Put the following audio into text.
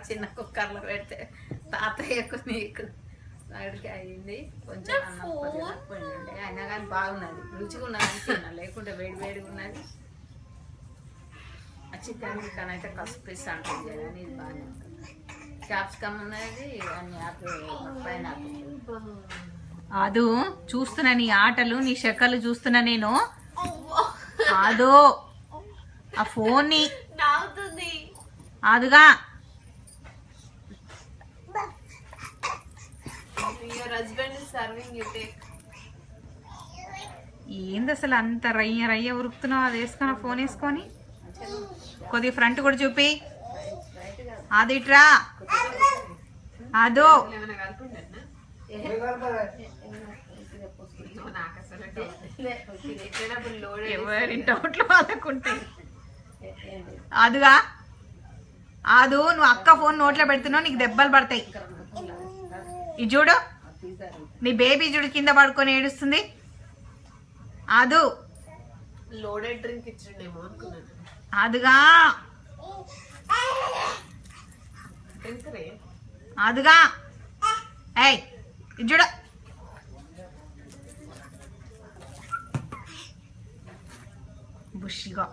చిన్న కుక్కర్లో పెడితే తాతయ్యకు నీకు వాడికి అయింది కొంచెం అన్నం పోయింది. అయినా కానీ బాగున్నది, రుచిగా ఉన్నది తిన్నా, లేకుంటే వేడి వేడిగా ఉన్నది. ఆ చికెన్ చికెన్ అయితే కసిపిస్ అంటుంది కానీ ఇది బాగానే ఉంటుంది. క్యాప్సికమ్ ఉన్నది అన్ని పైన అదు చూస్తున్నా నీ ఆటలు, నీ శకలు చూస్తున్నా నేను. అదో ఆ ఫోన్ ని అదుగా ఏంది అసలు అంత రయ్య రయ్య ఉరుకుతున్నావు? అది వేసుకొని ఫోన్ వేసుకొని కొద్దిగా ఫ్రంట్ కూడా చూపి. అదిట్రా అదో ఎవరి డౌట్లు వాళ్ళకుంటే అదుగా అదు నువ్వు అక్క ఫోన్ నోట్లో పెడుతున్నావు, నీకు దెబ్బలు పడతాయి. ఇది చూడు, నీ బేబీ చూడు కింద పడుకొని ఏడుస్తుంది. అదు లోడెడ్ డ్రింక్ ఇచ్చిండేమో అనుకున్నాను. అదుగా అదుగా ఏయ్ ఇది చూడ బుషిగా